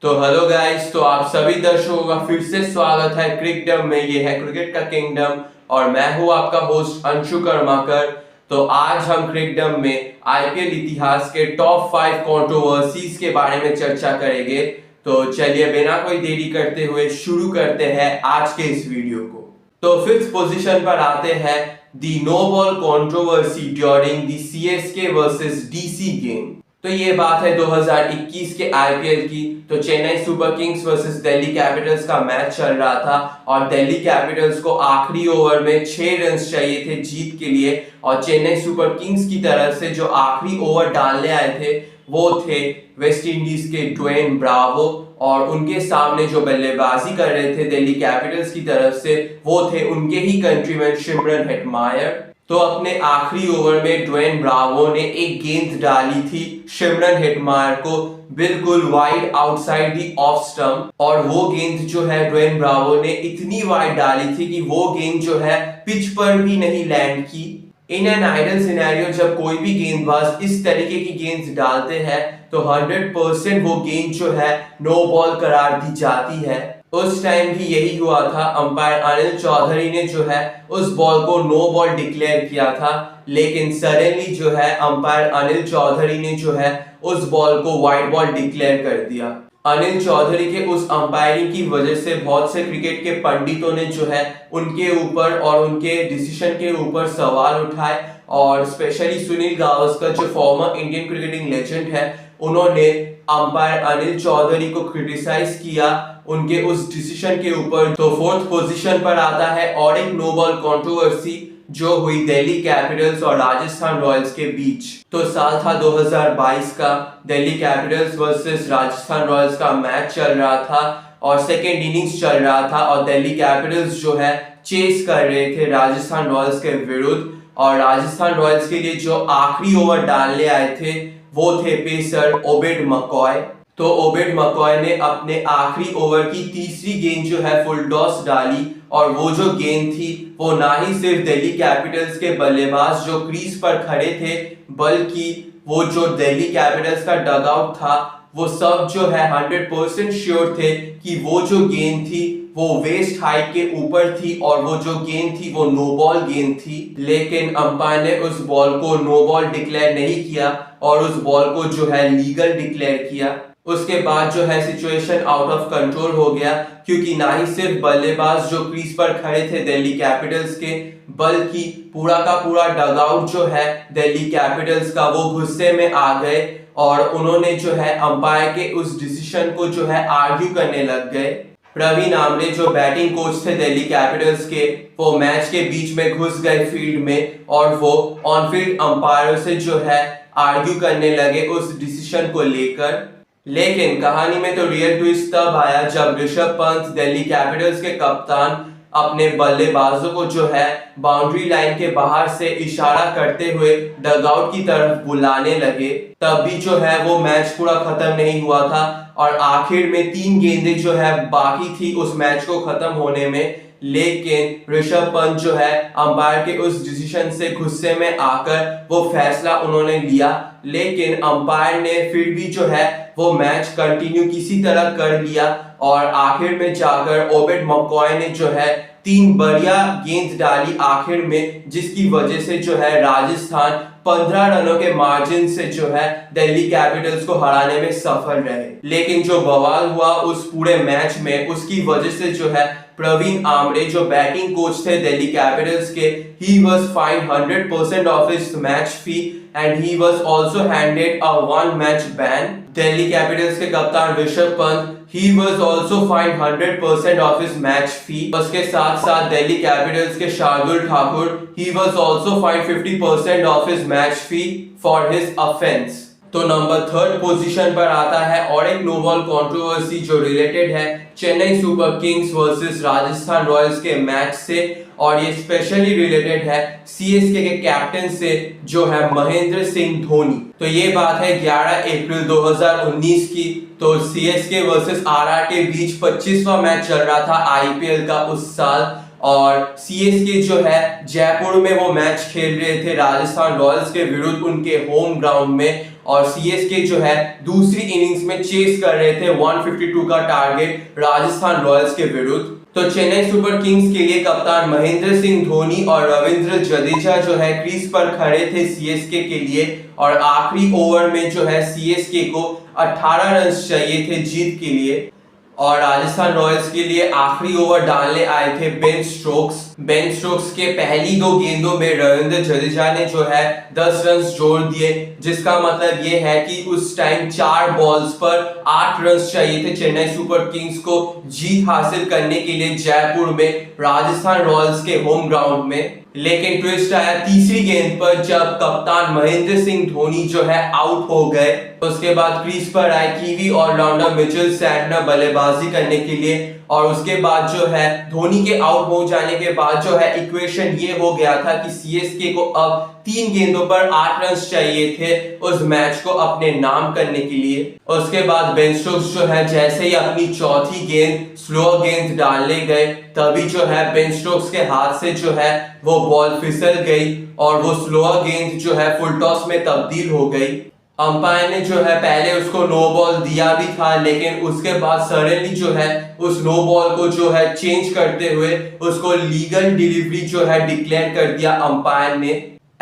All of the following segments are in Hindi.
तो हेलो गाइस, तो आप सभी दर्शकों का फिर से स्वागत है क्रिकडम में। ये है क्रिकेट का किंगडम और मैं हूं आपका होस्ट अंशु कर्माकर। तो आज हम क्रिकडम में आईपीएल इतिहास के टॉप 5 कंट्रोवर्सीज के बारे में चर्चा करेंगे। तो चलिए बिना कोई देरी करते हुए शुरू करते हैं आज के इस वीडियो को। तो फिफ्थ पोजीशन पर आते हैं the no ball controversy during the CSK versus DC game. तो ये बात है 2021 के आईपीएल की। तो Chennai Super Kings versus Delhi Capitals का मैच चल रहा था और दिल्ली कैपिटल्स को आखिरी ओवर में 6 रन चाहिए थे जीत के लिए। और चेन्नई सुपर किंग्स की तरफ से जो आखिरी ओवर डालने आए थे वो थे वेस्ट इंडीज के ड्वेन ब्रावो, और उनके सामने जो बल्लेबाजी कर रहे थे दिल्ली कैपिटल्स की तरफ से वो थे उनके ही कंट्रीमैन शिमरन हेटमायर। तो अपने आखिरी ओवर में ड्वेन ब्रावो ने एक गेंद डाली थी शिमरन हेटमायर को बिल्कुल wide outside the off stump, और वो गेंद जो है ड्वेन ब्रावो ने इतनी वाइड डाली थी कि वो गेंद जो है पिच पर भी नहीं लैंड की। इन एन आइडल सिनेरियो जब कोई भी गेंदबाज इस तरीके की गेंद डालते हैं तो 100% वो गेंद जो है नो बॉल करार दी जाती है। उस टाइम भी यही हुआ था। अंपायर अनिल चौधरी ने जो है उस बॉल को नो बॉल डिक्लेयर किया था, लेकिन सडनली जो है अंपायर अनिल चौधरी ने जो है उस बॉल को वाइड बॉल डिक्लेयर कर दिया। अनिल चौधरी के उस अंपायरिंग की वजह से बहुत से क्रिकेट के पंडितों ने जो है उनके ऊपर और उनके डिसीजन के ऊपर सवाल उठाए, और स्पेशली सुनील गावस्कर जो फॉर्मर इंडियन क्रिकेटिंग लेजेंड है उन्होंने अंपायर अनिल चौधरी को क्रिटिसाइज किया उनके उस डिसीजन के ऊपर। तो फोर्थ पोजीशन पर आता है और एक नो बॉल कंट्रोवर्सी जो हुई दिल्ली कैपिटल्स और राजस्थान रॉयल्स के बीच। तो साल था 2022 का, Delhi Capitals versus Rajasthan Royals का मैच चल रहा था और सेकेंड इनिंग्स चल रहा था, और दिल्ली कैपिटल्स जो है चेस कर रहे थे राजस्थान रॉयल्स के विरुद्ध। और राजस्थान रॉयल्स के लिए जो आखिरी ओवर डालने आए थे वो थे पेसर ओबेड मकॉय। तो ओबेड मकॉय ने अपने आखिरी ओवर की तीसरी गेंद जो है फुल टॉस डाली, और वो जो गेंद थी वो ना ही सिर्फ दिल्ली कैपिटल्स के बल्लेबाज जो क्रीज पर खड़े थे, बल्कि वो जो दिल्ली कैपिटल्स का डगआउट था वो सब जो है 100% श्योर थे कि वो जो गेंद थी वो वेस्ट हाइट के ऊपर थी और वो जो गेंद थी वो नो बॉल गेंद थी। लेकिन अंपायर ने उस बॉल को नो बॉल डिक्लेयर नहीं किया और उस बॉल को जो है लीगल डिक्लेयर किया। उसके बाद जो है सिचुएशन आउट ऑफ कंट्रोल हो गया, क्योंकि ना ही सिर्फ बल्लेबाज जो क्रीज पर खड़े थे दिल्ली कैपिटल्स के, बल्कि पूरा का पूरा डगआउट जो है दिल्ली कैपिटल्स का वो गुस्से में आ गए और उन्होंने जो है अंपायर के उस डिसीजन को जो है आर्ग्यू करने लग गए। प्रवीण आमरे जो बैटिंग कोच थे दिल्ली कैपिटल्स के, वो मैच के बीच में घुस गए फील्ड में और वो ऑन फील्ड अंपायरों से जो है आर्ग्यू करने लगे उस डिसीजन को लेकर। लेकिन कहानी में तो रियल ट्विस्ट तब आया जब ऋषभ पंत दिल्ली कैपिटल्स के कप्तान अपने बल्लेबाजों को जो है बाउंड्री लाइन के बाहर से इशारा करते हुए डगआउट की तरफ बुलाने लगे। तब भी जो है वो मैच पूरा खत्म नहीं हुआ था और आखिर में 3 गेंदें जो है बाकी थी उस मैच को खत्म होने में। लेकिन ऋषभ पंत जो है अंपायर के उस डिसीजन से गुस्से में आकर वो फैसला उन्होंने लिया, लेकिन अंपायर ने फिर भी जो है वो मैच कंटिन्यू किसी तरह कर लिया और आखिर में जाकर ओबेड मकॉय ने जो है 3 बढ़िया गेंद डाली आखिर में, जिसकी वजह से जो है राजस्थान 15 रनों के मार्जिन से जो है दिल्ली कैपिटल्स को हराने में सफल रहे। लेकिन जो बवाल हुआ उस पूरे मैच में उसकी वजह से जो है प्रवीण आमरे जो बैटिंग कोच थे दिल्ली कैपिटल्स के, he was fined 100% of his match fee and he was also handed a 1 match ban। Delhi Capitals के कप्तान Rishabh Pant, he was also fined 100% of his match fee। उसके साथ साथ दिल्ली कैपिटल्स के Shardul Thakur, he was also fined 50% of his match fee for his offense। तो नंबर 3 पोजीशन पर आता है और एक नो बॉल कंट्रोवर्सी जो रिलेटेड है Chennai Super Kings versus Rajasthan Royals के मैच से, और ये स्पेशली रिलेटेड है सीएसके के कैप्टन से जो है महेंद्र सिंह धोनी। तो ये बात है 11 अप्रैल 2019 की। तो सीएसके वर्सेस आरआर के बीच 25वां मैच चल रहा था आईपीएल का उस साल, और सीएसके जो है जयपुर में वो मैच खेल रहे थे राजस्थान रॉयल्स के विरुद्ध उनके होम ग्राउंड में, और सीएसके जो है दूसरी इनिंग्स में चेस कर रहे थे 152 का टारगेट राजस्थान रॉयल्स के विरुद्ध। तो चेन्नई सुपर किंग्स के लिए कप्तान महेंद्र सिंह धोनी और रविंद्र जडेजा जो है क्रीज पर खड़े थे सीएसके के लिए, और आखिरी ओवर में जो है सीएसके को 18 रन चाहिए थे जीत के लिए, और राजस्थान रॉयल्स के लिए आखिरी ओवर डालने आए थे बेन स्टोक्स के पहली 2 गेंदों में रविंद्र जडेजा ने जो है 10 रन जोड़ दिए, जिसका मतलब ये है कि उस टाइम 4 बॉल्स पर 8 रन चाहिए थे चेन्नई सुपर किंग्स को जीत हासिल करने के लिए जयपुर में राजस्थान रॉयल्स के होम ग्राउंड में। लेकिन ट्विस्ट आया तीसरी गेंद पर जब कप्तान महेंद्र सिंह धोनी जो है आउट हो गए। उसके बाद क्रीज पर आए कीवी ऑलराउंडर मिचेल सैंटनर बल्लेबाजी करने के लिए, और उसके बाद जो है धोनी के आउट हो जाने के बाद जो है इक्वेशन ये हो गया था कि सीएसके को अब 3 गेंदों पर 8 रन चाहिए थे उस मैच को अपने नाम करने के लिए। उसके बाद बेन स्टोक्स जो है जैसे ही अपनी चौथी गेंद स्लो गेंद डालने गए, तभी जो है बेन स्टोक्स के हाथ से जो है वो बॉल फिसल गई और वो स्लो गेंद जो है फुल टॉस में तब्दील हो गई। अंपायर ने जो है पहले उसको नो बॉल दिया भी था, लेकिन उसके बाद सडनली जो है उस नो बॉल को जो है चेंज करते हुए उसको लीगल डिलीवरी जो है डिक्लेयर कर दिया अंपायर ने।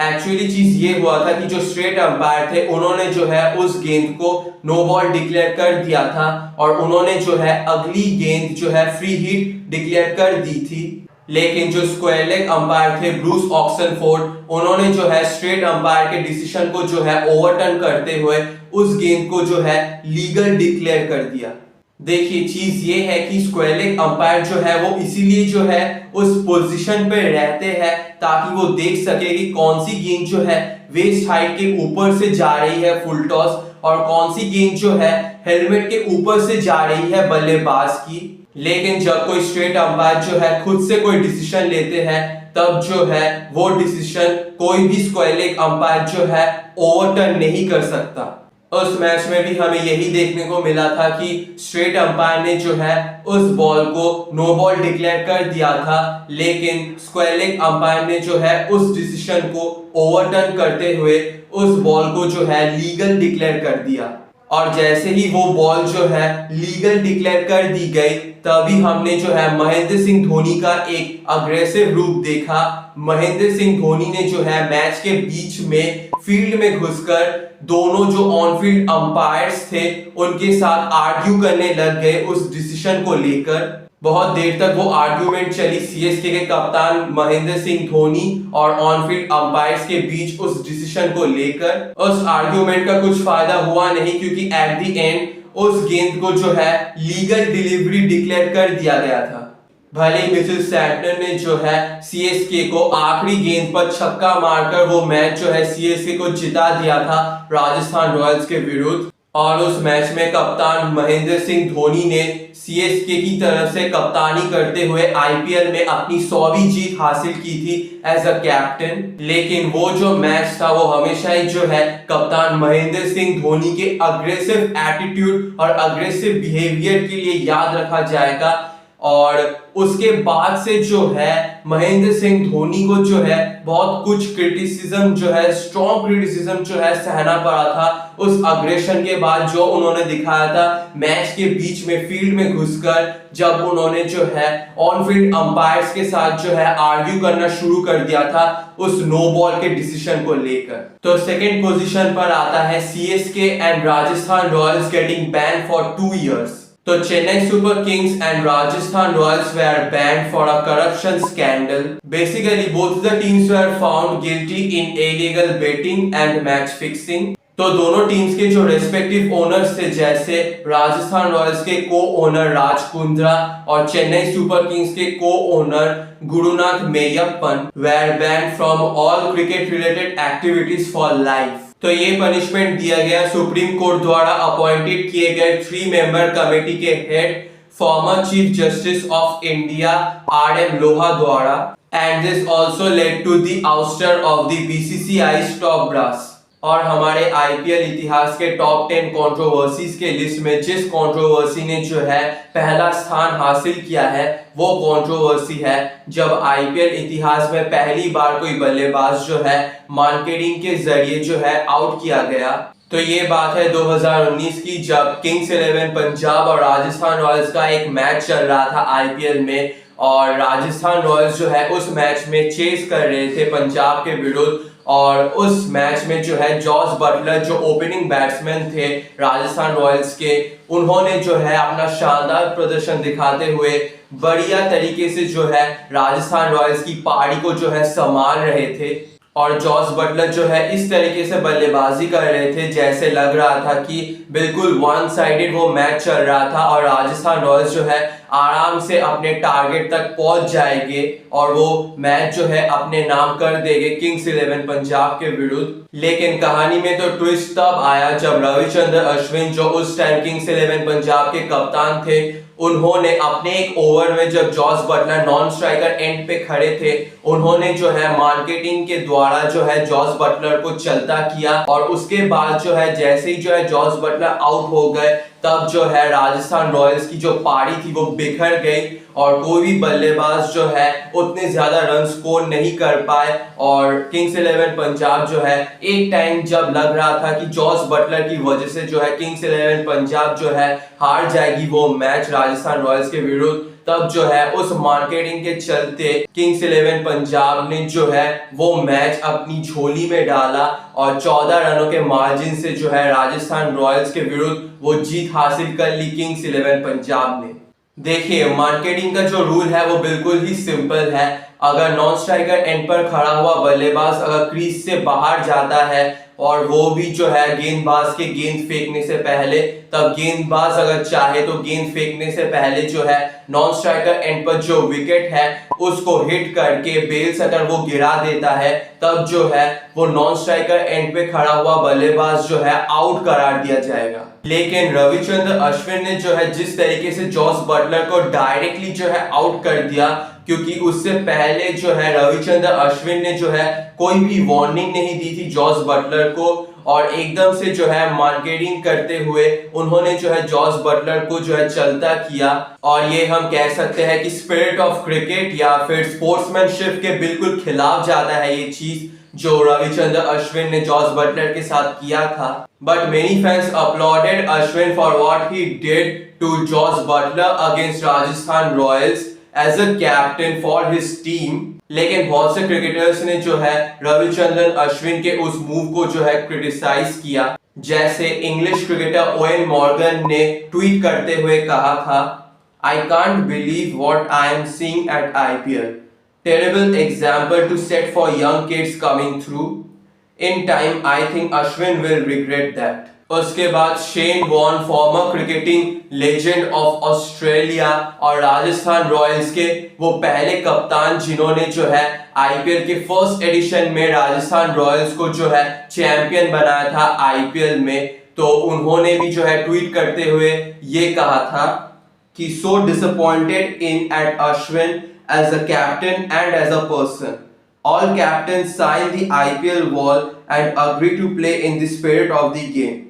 एक्चुअली चीज ये हुआ था कि जो स्ट्रेट अंपायर थे उन्होंने जो है उस गेंद को नो बॉल डिक्लेयर कर दिया था, और उन्होंने जो है अगली गेंद जो है फ्री हिट डिक्लेयर कर दी थी। लेकिन जो स्क्वायर लेग अंपायर थे ब्रूस ऑक्सनफोर्ड, उन्होंने जो है स्ट्रेट अंपायर के डिसीजन को जो है ओवरटर्न करते हुए उस गेंद को जो है लीगल डिक्लेयर कर दिया। देखिए चीज ये है कि स्क्वायर लेग अंपायर जो है वो इसीलिए जो है उस पोजीशन पे रहते हैं ताकि वो देख सके कि कौन सी गेंद जो है वेस्ट हाइट के ऊपर से जा रही है फुल टॉस, और कौन सी गेंद जो है हेलमेट के ऊपर से जा रही है बल्लेबाज की। लेकिन जब कोई स्ट्रेट अंपायर जो है खुद से कोई डिसीजन लेते हैं, तब जो है वो डिसीजन कोई भी स्क्वायर लेग अंपायर जो है ओवरटर्न नहीं कर सकता। उस मैच में भी हमें यही देखने को मिला था कि स्ट्रेट अंपायर ने जो है उस बॉल को नो बॉल डिक्लेयर कर दिया था, लेकिन स्क्वायर लेग अंपायर ने जो है उस डिसीजन को ओवरटर्न करते हुए उस बॉल को जो है लीगल डिक्लेयर कर दिया। और जैसे ही वो बॉल जो है लीगल डिक्लेयर कर दी गई, तभी हमने जो है महेंद्र सिंह धोनी का एक अग्रेसिव रूप देखा। महेंद्र सिंह धोनी ने जो है मैच के बीच में फील्ड में घुसकर दोनों जो ऑन फील्ड अंपायर्स थे उनके साथ आर्ग्यू करने लग गए उस डिसीजन को लेकर। बहुत देर तक वो आर्ग्यूमेंट चली सीएसके के कप्तान महेंद्र सिंह धोनी और ऑन फील्ड अंपायर्स के बीच उस डिसीजन को लेकर। उस आर्ग्यूमेंट का कुछ फायदा हुआ नहीं, क्योंकि एट द एंड उस गेंद को जो है लीगल डिलीवरी डिक्लेयर कर दिया गया था। भले ही मिचेल सैंटनर ने जो है सीएसके को आखिरी गेंद पर छक्का मारकर वो मैच जो है सीएसके को जिता दिया था राजस्थान रॉयल्स के विरुद्ध, और उस मैच में कप्तान महेंद्र सिंह धोनी ने सीएसके की तरफ से कप्तानी करते हुए आईपीएल में अपनी 100वीं जीत हासिल की थी एज अ कैप्टन। लेकिन वो जो मैच था वो हमेशा ही जो है कप्तान महेंद्र सिंह धोनी के अग्रेसिव एटीट्यूड और अग्रेसिव बिहेवियर के लिए याद रखा जाएगा। और उसके बाद से जो है महेंद्र सिंह धोनी को जो है बहुत कुछ क्रिटिसिज्म जो है स्ट्रॉन्ग क्रिटिसिज्म जो है सहना पड़ा था उस अग्रेशन के बाद जो उन्होंने दिखाया था मैच के बीच में फील्ड में घुसकर, जब उन्होंने जो है ऑन फील्ड अंपायर्स के साथ जो है आर्ग्यू करना शुरू कर दिया था उस नो बॉल के डिसीजन को लेकर। तो सेकंड पोजीशन पर आता है CSK and Rajasthan Royals getting ban for 2 years। तो Chennai Super Kings and Rajasthan Royals were banned for a corruption scandal. Basically, both the teams were found guilty in illegal betting and match fixing. तो दोनों टीम्स के जो रेस्पेक्टिव ओनर्स थे, जैसे राजस्थान रॉयल्स के को ओनर राज कुंद्रा और चेन्नई सुपर किंग्स के को owner Gurunath Meiyappan, were banned from all cricket related activities for life. तो ये पनिशमेंट दिया गया सुप्रीम कोर्ट द्वारा अपॉइंटेड किए गए 3 मेंबर कमेटी के head former chief justice of India RM Lodha द्वारा, and this also led to the ouster of the BCCI's top brass. और हमारे आईपीएल इतिहास के टॉप 10 कंट्रोवर्सीज के लिस्ट में जिस कंट्रोवर्सी ने जो है पहला स्थान हासिल किया है वो कंट्रोवर्सी है जब आईपीएल इतिहास में पहली बार कोई बल्लेबाज जो है मार्केटिंग के जरिए जो है आउट किया गया। तो ये बात है 2019 की, जब किंग्स 11 पंजाब और राजस्थान रॉयल्स का एक मैच चल रहा था आईपीएल में और राजस्थान रॉयल्स जो है उस मैच में चेस कर रहे थे पंजाब के विरुद्ध। और उस मैच में जो है जॉस बटलर जो ओपनिंग बैट्समैन थे राजस्थान रॉयल्स के, उन्होंने जो है अपना शानदार प्रदर्शन दिखाते हुए बढ़िया तरीके से जो है राजस्थान रॉयल्स की पारी को जो है संभाल रहे थे। और जॉस बटलर जो है इस तरीके से बल्लेबाजी कर रहे थे जैसे लग रहा था कि बिल्कुल वन साइडेड वो मैच चल रहा था और राजस्थान रॉयल्स जो है आराम से अपने टारगेट तक पहुंच जाएंगे और वो मैच जो है अपने नाम कर देंगे किंग्स 11 पंजाब के विरुद्ध। लेकिन कहानी में तो ट्विस्ट तब आया जब रविचंद्रन अश्विन जो उस टाइम किंग्स 11 पंजाब के कप्तान थे, उन्होंने अपने एक ओवर में जब Jos Buttler non striker end पे खड़े थे, उन्होंने जो है मार्केटिंग के द्वारा जो है जॉस बटलर को चलता किया और उसके बाद जो है जैसे ही जो है जॉस बटलर आउट हो गए तब जो है राजस्थान रॉयल्स की जो पारी थी वो बिखर गई और कोई भी बल्लेबाज जो है उतने ज्यादा रन स्कोर नहीं कर पाए। और किंग्स 11 पंजाब जो है एक टाइम जब लग रहा था कि जॉस बटलर की वजह से जो है किंग्स 11 पंजाब जो है हार जाएगी वो मैच राजस्थान रॉयल्स के विरुद्ध, तब जो है उस मार्केटिंग के चलते किंग्स 11 पंजाब ने जो है वो मैच अपनी झोली में डाला और 14 रनों के मार्जिन से जो है राजस्थान रॉयल्स के विरुद्ध वो जीत हासिल कर ली किंग्स 11 पंजाब ने। देखिए, मार्केटिंग का जो रूल है वो बिल्कुल ही सिंपल है। अगर नॉन स्ट्राइकर एंड पर खड़ा हुआ बल्लेबाज अगर क्रीज से बाहर जाता है और वो भी जो है गेंदबाज के गेंद फेंकने से पहले, तब गेंदबाज अगर चाहे तो गेंद फेंकने से पहले जो है नॉन स्ट्राइकर एंड पर जो विकेट है उसको हिट करके बेल्स अगर वो गिरा देता है, तब जो है वो नॉन स्ट्राइकर एंड पे खड़ा हुआ बल्लेबाज जो है आउट करार दिया जाएगा। लेकिन रविचंद्रन अश्विन ने जो है जिस तरीके से जॉस बटलर को डायरेक्टली जो है आउट कर दिया, क्योंकि उससे पहले जो है रविचंद्रन अश्विन ने जो है कोई भी वार्निंग नहीं दी थी जॉस बटलर को और एकदम से जो है मार्केटिंग करते हुए उन्होंने जो है जॉस बटलर को जो है चलता किया। और ये हम कह सकते हैं कि स्पिरिट ऑफ क्रिकेट या फिर स्पोर्ट्समैनशिप के बिल्कुल खिलाफ जाता है ये चीज जो रविचंद्रन अश्विन ने जॉस बटलर के साथ किया था। But many fans applauded Ashwin for what he did to Jos Buttler against Rajasthan Royals as a captain for his team. लेकिन बहुत से क्रिकेटर्स ने जो है रविचंद्रन अश्विन के उस मूव को जो है क्रिटिसाइज किया, जैसे इंग्लिश क्रिकेटर ओवेन मॉर्गन ने ट्वीट करते हुए कहा था, I can't believe what I am seeing at IPL, terrible example to set for young kids coming through, in time I think Ashwin will regret that. उसके बाद Shane Warne, former cricketing legend of Australia और राजस्थान रॉयल्स के वो पहले कप्तान जिन्होंने जो है आईपीएल के फर्स्ट एडिशन में राजस्थान रॉयल्स को जो है चैंपियन बनाया था आईपीएल में, तो उन्होंने भी जो है ट्वीट करते हुए ये कहा था कि so disappointed in at Ashwin as a captain and as a person, all captains sign the IPL wall and agree to play in the spirit of the game.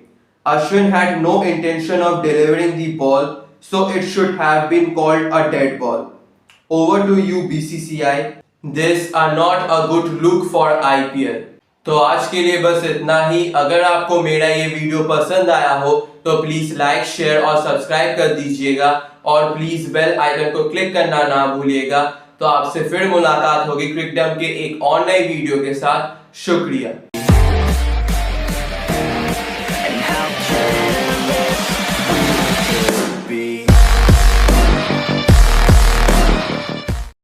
Ashwin had no intention of delivering the ball, so it should have been called a dead ball. Over to you BCCI. This are not a good look for IPL. तो आज के लिए बस इतना ही। अगर आपको मेरा ये वीडियो पसंद आया हो तो प्लीज लाइक, शेयर और सब्सक्राइब कर दीजिएगा और प्लीज बेल आइकन को क्लिक करना ना भूलिएगा। तो आपसे फिर मुलाकात होगी क्रिकडम के एक और नए वीडियो के साथ। शुक्रिया।